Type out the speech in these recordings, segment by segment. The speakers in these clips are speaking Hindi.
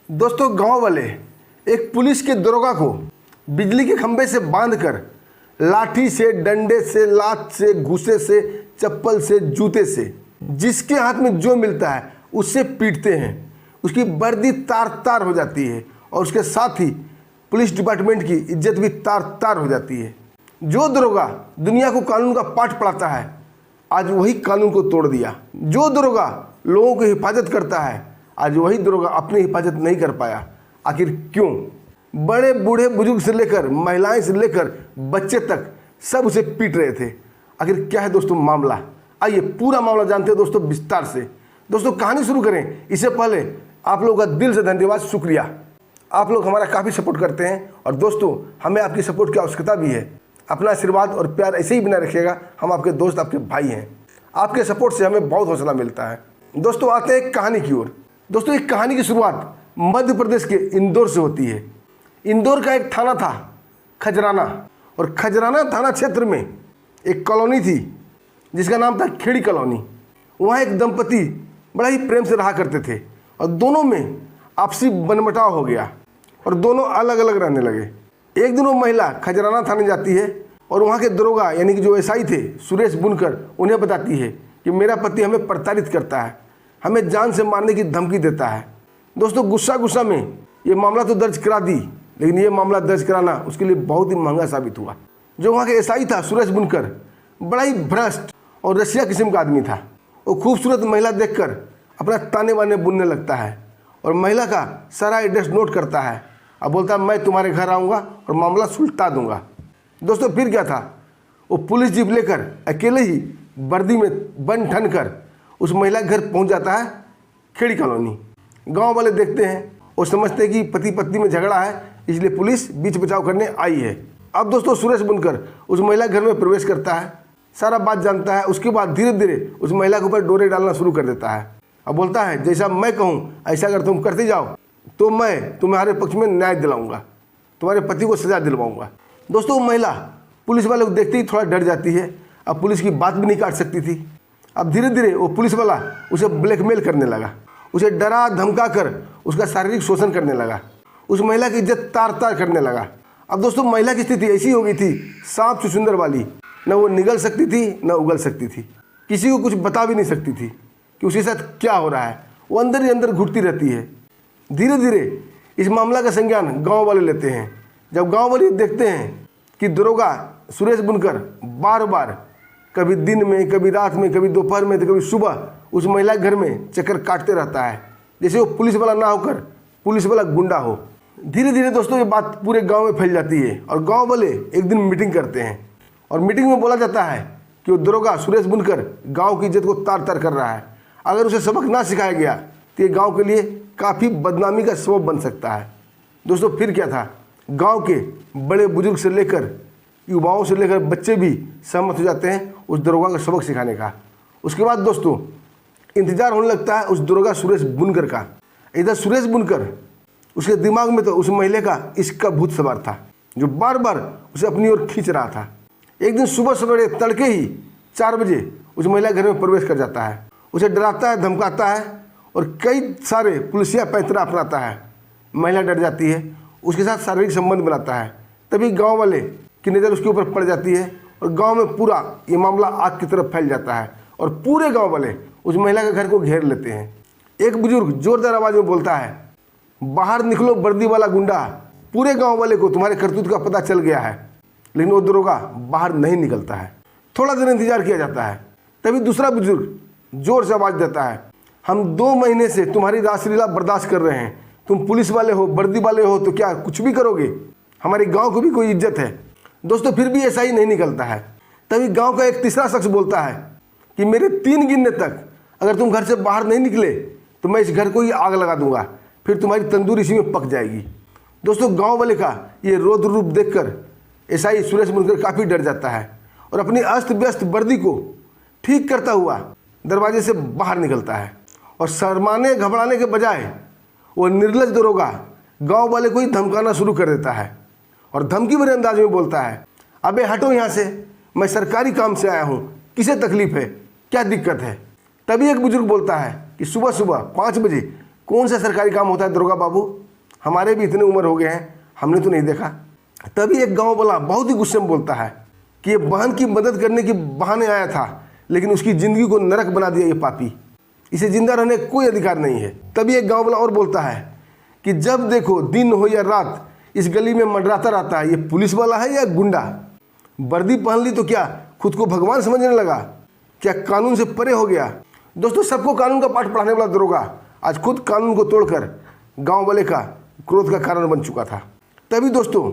दोस्तों गांव वाले एक पुलिस के दरोगा को बिजली के खंभे से बांधकर लाठी से, डंडे से, लात से, घूसे से, चप्पल से, जूते से, जिसके हाथ में जो मिलता है उससे पीटते हैं। उसकी वर्दी तार तार हो जाती है और उसके साथ ही पुलिस डिपार्टमेंट की इज्जत भी तार तार हो जाती है। जो दरोगा दुनिया को कानून का पाठ पढ़ाता है आज वही कानून को तोड़ दिया। जो दरोगा लोगों की हिफाजत करता है आज वही दरोगा अपनी हिफाजत नहीं कर पाया। आखिर क्यों? बड़े बूढ़े बुजुर्ग से लेकर महिलाएं से लेकर बच्चे तक सब उसे पीट रहे थे। आखिर क्या है दोस्तों मामला? आइए पूरा मामला जानते हैं दोस्तों विस्तार से। दोस्तों कहानी शुरू करें इससे पहले आप लोगों का दिल से धन्यवाद, शुक्रिया। आप लोग हमारा काफ़ी सपोर्ट करते हैं और दोस्तों हमें आपकी सपोर्ट की आवश्यकता भी है। अपना आशीर्वाद और प्यार ऐसे ही बना रखिएगा। हम आपके दोस्त, आपके भाई हैं। आपके सपोर्ट से हमें बहुत हौसला मिलता है। दोस्तों आते हैं एक कहानी की ओर। दोस्तों एक कहानी की शुरुआत मध्य प्रदेश के इंदौर से होती है। इंदौर का एक थाना था खजराना, और खजराना थाना क्षेत्र में एक कॉलोनी थी जिसका नाम था खेड़ी कॉलोनी। वहाँ एक दंपति बड़ा ही प्रेम से रहा करते थे और दोनों में आपसी बनमुटाव हो गया और दोनों अलग अलग रहने लगे। एक दिन वो महिला खजराना थाने जाती है और वहाँ के दरोगा यानी कि जो एसआई थे सुरेश बुनकर उन्हें बताती है कि मेरा पति हमें प्रताड़ित करता है, हमें जान से मारने की धमकी देता है। दोस्तों गुस्सा में ये मामला तो दर्ज करा दी, लेकिन ये मामला दर्ज कराना उसके लिए बहुत ही महंगा साबित हुआ। जो वहाँ के एसआई था सुरेश बुनकर बड़ा ही भ्रष्ट और रसिया किस्म का आदमी था। वो खूबसूरत महिला देखकर अपना ताने बाने बुनने लगता है और महिला का सारा एड्रेस नोट करता है और बोलता है मैं तुम्हारे घर आऊँगा और मामला सुलटा दूंगा। दोस्तों फिर क्या था, वो पुलिस जीप लेकर अकेले ही वर्दी में बन ठन कर उस महिला के घर पहुंच जाता है खेड़ी कॉलोनी। गांव वाले देखते हैं और समझते हैं कि पति पत्नी में झगड़ा है, इसलिए पुलिस बीच बचाव करने आई है। अब दोस्तों सुरेश बुनकर उस महिला घर में प्रवेश करता है, सारा बात जानता है। उसके बाद धीरे धीरे उस महिला के ऊपर डोरे डालना शुरू कर देता है और बोलता है जैसा मैं कहूँ ऐसा अगर तुम करते जाओ तो मैं तुम्हारे पक्ष में न्याय दिलाऊंगा, तुम्हारे पति को सजा दिलवाऊंगा। दोस्तों महिला पुलिस वाले को देखते ही थोड़ा डर जाती है। अब पुलिस की बात भी नहीं काट सकती थी। अब धीरे धीरे वो पुलिस वाला उसे ब्लैकमेल करने लगा, उसे डरा धमका कर उसका शारीरिक शोषण करने लगा, उस महिला की इज्जत तार तार करने लगा। अब दोस्तों महिला की स्थिति ऐसी हो गई थी सांप चुचुंदर वाली, न वो निगल सकती थी न उगल सकती थी, किसी को कुछ बता भी नहीं सकती थी कि उसके साथ क्या हो रहा है। वो अंदर ही अंदर घुटती रहती है। धीरे धीरे इस मामला का संज्ञान गांव वाले लेते हैं। जब गांव वाले देखते हैं कि दरोगा सुरेश बुनकर बार बार कभी दिन में, कभी रात में, कभी दोपहर में तो कभी सुबह उस महिला के घर में चक्कर काटते रहता है जैसे वो पुलिस वाला ना होकर पुलिस वाला गुंडा हो। धीरे धीरे दोस्तों ये बात पूरे गांव में फैल जाती है और गांव वाले एक दिन मीटिंग करते हैं और मीटिंग में बोला जाता है कि वो दरोगा सुरेश बुनकर गांव की इज्जत को तार तार कर रहा है। अगर उसे सबक ना सिखाया गया तो ये गांव के लिए काफ़ी बदनामी का सबब बन सकता है। दोस्तों फिर क्या था, गांव के बड़े बुजुर्ग से लेकर युवाओं से लेकर बच्चे भी सहमत हो जाते हैं उस दरोगा को सबक सिखाने का। उसके बाद दोस्तों इंतजार होने लगता है उस दरोगा सुरेश बुनकर का। इधर सुरेश बुनकर उसके दिमाग में तो उस महिला का इश्क का भूत सवार था जो बार बार उसे अपनी ओर खींच रहा था। एक दिन सुबह सवेरे तड़के ही 4 बजे उस महिला घर में प्रवेश कर जाता है, उसे डराता है, धमकाता है और कई सारे पुलिसिया पैंतरा अपनाता है। महिला डर जाती है, उसके साथ शारीरिक संबंध बनाता है। तभी गांव वाले की नज़र उसके ऊपर पड़ जाती है और गांव में पूरा ये मामला आग की तरफ फैल जाता है और पूरे गांव वाले उस महिला के घर को घेर लेते हैं। एक बुजुर्ग जोरदार आवाज़ में बोलता है बाहर निकलो वर्दी वाला गुंडा, पूरे गांव वाले को तुम्हारे करतूत का पता चल गया है। लेकिन वो दरोगा बाहर नहीं निकलता है। थोड़ा देर इंतजार किया जाता है, तभी दूसरा बुजुर्ग जोर से आवाज़ देता है हम 2 महीने से तुम्हारी रासलीला बर्दाश्त कर रहे हैं, तुम पुलिस वाले हो, वर्दी वाले हो तो क्या कुछ भी करोगे? हमारे गांव को भी कोई इज्जत है। दोस्तों फिर भी ऐसा ही नहीं निकलता है। तभी गांव का एक तीसरा शख्स बोलता है कि मेरे 3 गिनने तक अगर तुम घर से बाहर नहीं निकले तो मैं इस घर को ही आग लगा दूंगा, फिर तुम्हारी तंदूरी इसी में पक जाएगी। दोस्तों गांव वाले का ये रौद्र रूप देखकर एसआई सुरेश बुनकर काफ़ी डर जाता है और अपनी अस्त व्यस्त वर्दी को ठीक करता हुआ दरवाजे से बाहर निकलता है और शर्माने घबराने के बजाय वो निर्लज दरोगा गांव वाले को ही धमकाना शुरू कर देता है और धमकी भरे अंदाज में बोलता है अबे हटो यहाँ से, मैं सरकारी काम से आया हूँ, किसे तकलीफ है, क्या दिक्कत है? तभी एक बुजुर्ग बोलता है कि सुबह सुबह 5 बजे कौन सा सरकारी काम होता है दरोगा बाबू, हमारे भी इतने उम्र हो गए हैं, हमने तो नहीं देखा। तभी एक गांव वाला बहुत ही गुस्से में बोलता है कि ये बहन की मदद करने के बहाने आया था, लेकिन उसकी ज़िंदगी को नरक बना दिया ये पापी, इसे जिंदा रहने का कोई अधिकार नहीं है। तभी एक गांव वाला और बोलता है कि जब देखो दिन हो या रात इस गली में मंडराता रहता है, ये पुलिस वाला है या गुंडा। वर्दी पहन ली तो क्या खुद को भगवान समझने लगा, क्या कानून से परे हो गया। दोस्तों, सबको कानून का पाठ पढ़ाने वाला दरोगा आज खुद कानून को तोड़कर गांव वाले का क्रोध का कारण बन चुका था। तभी दोस्तों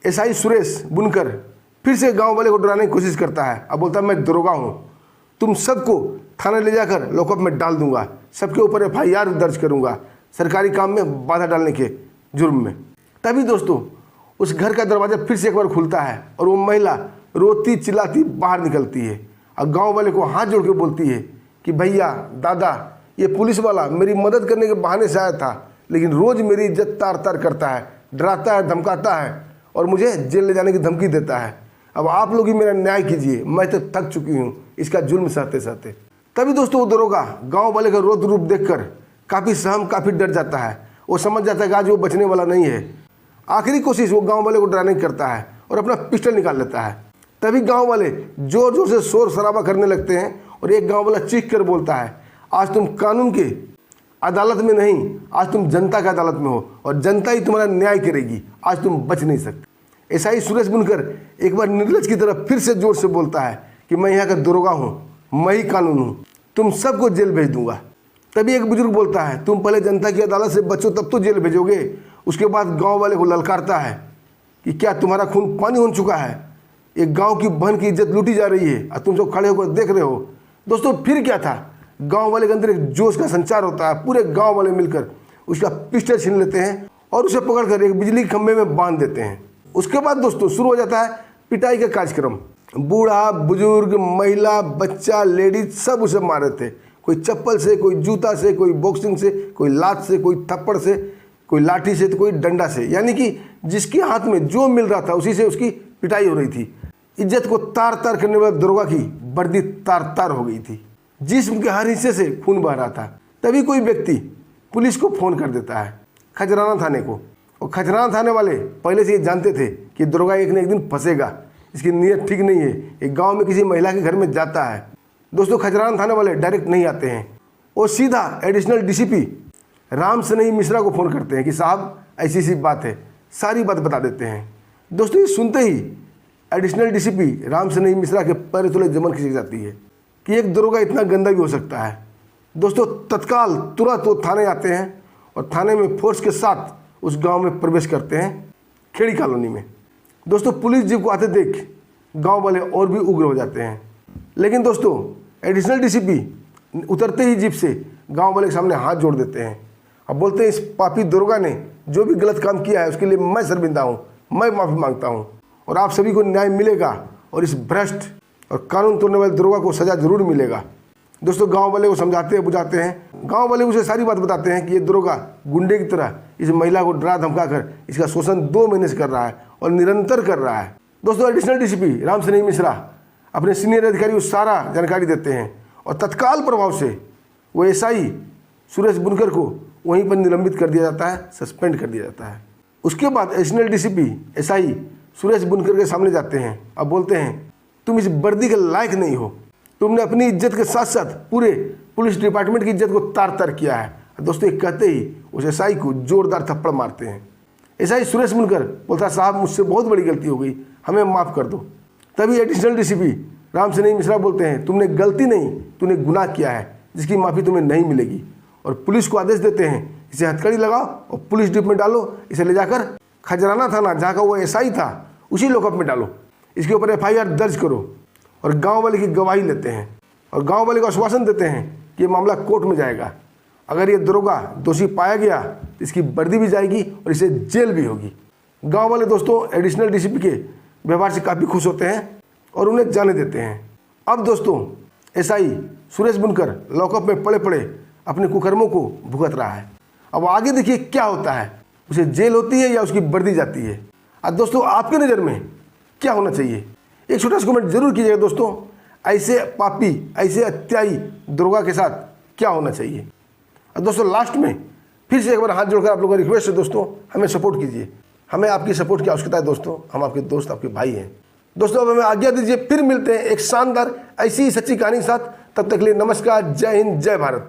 एसआई सुरेश बुनकर फिर से गांव वाले को डराने की कोशिश करता है। अब बोलता है मैं दरोगा हूं, तुम सबको थाने ले जाकर लॉकअप में डाल दूंगा, सबके ऊपर FIR दर्ज करूंगा सरकारी काम में बाधा डालने के जुर्म में। तभी दोस्तों उस घर का दरवाज़ा फिर से एक बार खुलता है और वो महिला रोती चिल्लाती बाहर निकलती है और गांव वाले को हाथ जोड़ के बोलती है कि भैया दादा, ये पुलिस वाला मेरी मदद करने के बहाने से आया था, लेकिन रोज़ मेरी इज्जत तार तार करता है, डराता है, धमकाता है और मुझे जेल ले जाने की धमकी देता है। अब आप लोग ही मेरा न्याय कीजिए, मैं तो थक चुकी हूँ इसका जुल्म सहते सहते। तभी दोस्तों वो दरोगा गाँव वाले का रोद रूप देखकर काफ़ी सहम, काफ़ी डर जाता है। वो समझ जाता है कि आज वो बचने वाला नहीं है। आखिरी कोशिश वो गांव वाले को डराने की करता है और अपना पिस्टल निकाल लेता है। तभी गांव वाले जोर जोर से शोर शराबा करने लगते हैं और एक गांव वाला चीख कर बोलता है, आज तुम कानून के अदालत में नहीं, आज तुम जनता की अदालत में हो और जनता ही तुम्हारा न्याय करेगी, आज तुम बच नहीं सकते। एसआई सुरेश बुनकर एक बार निर्लज की तरफ फिर से जोर से बोलता है कि मैं यहाँ का दरोगा हूँ, मैं ही कानून हूँ, तुम सबको जेल भेज दूंगा। तभी एक बुजुर्ग बोलता है, तुम पहले जनता की अदालत से बचो तब तो जेल भेजोगे। उसके बाद गांव वाले को ललकारता है कि क्या तुम्हारा खून पानी हो चुका है, एक गांव की बहन की इज्जत लूटी जा रही है और तुम सब खड़े होकर देख रहे हो। दोस्तों फिर क्या था, गांव वाले के अंदर एक जोश का संचार होता है। पूरे गांव वाले मिलकर उसका पिस्टल छीन लेते हैं और उसे पकड़कर एक बिजली के खंभे में बांध देते हैं। उसके बाद दोस्तों शुरू हो जाता है पिटाई का कार्यक्रम। बूढ़ा बुजुर्ग, महिला, बच्चा, लेडीज सब उसे मार रहे थे। कोई चप्पल से, कोई जूता से, कोई बॉक्सिंग से, कोई लात से, कोई थप्पड़ से, कोई लाठी से, तो कोई डंडा से, यानी कि जिसके हाथ में जो मिल रहा था उसी से उसकी पिटाई हो रही थी। इज्जत को तार तार करने वाले दरोगा की वर्दी तार तार हो गई थी, जिस्म के हर हिस्से से खून बह रहा था। तभी कोई व्यक्ति पुलिस को फ़ोन कर देता है, खजराना थाने को। और खजराना थाने वाले पहले से ये जानते थे कि दरोगा एक न एक दिन फंसेगा, इसकी नीयत ठीक नहीं है, एक गाँव में किसी महिला के घर में जाता है। दोस्तों खजराना थाने वाले डायरेक्ट नहीं आते हैं, वो सीधा एडिशनल DCP राम सनेही मिश्रा को फ़ोन करते हैं कि साहब ऐसी ऐसी बात है, सारी बात बता देते हैं। दोस्तों ये सुनते ही एडिशनल DCP राम सनेही मिश्रा के पैर तले जमन खिसक जाती है कि एक दरोगा इतना गंदा भी हो सकता है। दोस्तों तत्काल तुरंत वो थाने आते हैं और थाने में फोर्स के साथ उस गांव में प्रवेश करते हैं, खेड़ी कॉलोनी में। दोस्तों पुलिस जीप को आते देख गांव वाले और भी उग्र हो जाते हैं, लेकिन दोस्तों एडिशनल DCP उतरते ही जीप से गांव वाले के सामने हाथ जोड़ देते हैं। अब बोलते हैं इस पापी दरोगा ने जो भी गलत काम किया है उसके लिए मैं शर्मिंदा हूँ, मैं माफ़ी मांगता हूँ और आप सभी को न्याय मिलेगा और इस भ्रष्ट और कानून तोड़ने वाले दरोगा को सज़ा जरूर मिलेगा। दोस्तों गांव वाले को समझाते हैं, बुझाते हैं। गांव वाले उसे सारी बात बताते हैं कि ये दरोगा गुंडे की तरह इस महिला को डरा धमका कर इसका शोषण 2 महीने से कर रहा है और निरंतर कर रहा है। दोस्तों एडिशनल DCP राम सनेही मिश्रा अपने सीनियर अधिकारी को सारा जानकारी देते हैं और तत्काल प्रभाव से वो एसआई सुरेश बुनकर को वहीं पर निलंबित कर दिया जाता है, सस्पेंड कर दिया जाता है। उसके बाद एडिशनल DCP एसआई सुरेश बुनकर के सामने जाते हैं। अब बोलते हैं तुम इस वर्दी के लायक नहीं हो, तुमने अपनी इज्जत के साथ साथ पूरे पुलिस डिपार्टमेंट की इज्जत को तार तार किया है। दोस्तों ये कहते ही उस एसआई को जोरदार थप्पड़ मारते हैं। एसआई सुरेश बुनकर बोलता है साहब मुझसे बहुत बड़ी गलती हो गई, हमें माफ़ कर दो। तभी एडिशनल DCP राम सनेही मिश्रा बोलते हैं तुमने गलती नहीं, तूने गुनाह किया है जिसकी माफ़ी तुम्हें नहीं मिलेगी। और पुलिस को आदेश देते हैं इसे हथकड़ी लगाओ और पुलिस जीप में डालो, इसे ले जाकर खजराना थाना जहाँ का वो एसआई था उसी लॉकअप में डालो, इसके ऊपर FIR दर्ज करो। और गांव वाले की गवाही लेते हैं और गांव वाले को आश्वासन देते हैं कि ये मामला कोर्ट में जाएगा। अगर ये दरोगा दोषी पाया गया तो इसकी वर्दी भी जाएगी और इसे जेल भी होगी। गांव वाले दोस्तों एडिशनल DCP के व्यवहार से काफ़ी खुश होते हैं और उन्हें जाने देते हैं। अब दोस्तों एसआई सुरेश बुनकर लॉकअप में पड़े पड़े अपने कुकर्मों को भुगत रहा है। अब आगे देखिए क्या होता है, उसे जेल होती है या उसकी वर्दी जाती है। अब दोस्तों आपके नज़र में क्या होना चाहिए, एक छोटा सा कमेंट जरूर कीजिएगा। दोस्तों ऐसे पापी, ऐसे अत्यायी दरोगा के साथ क्या होना चाहिए। और दोस्तों लास्ट में फिर से एक बार हाथ जोड़कर आप लोगों का रिक्वेस्ट है दोस्तों, हमें सपोर्ट कीजिए। हमें आपकी सपोर्ट की आवश्यकता है दोस्तों। हम आपके दोस्त, आपके भाई हैं दोस्तों। अब हमें आज्ञा दीजिए, फिर मिलते हैं एक शानदार ऐसी ही सच्ची कहानी के साथ। तब तक के लिए नमस्कार, जय हिंद, जय भारत।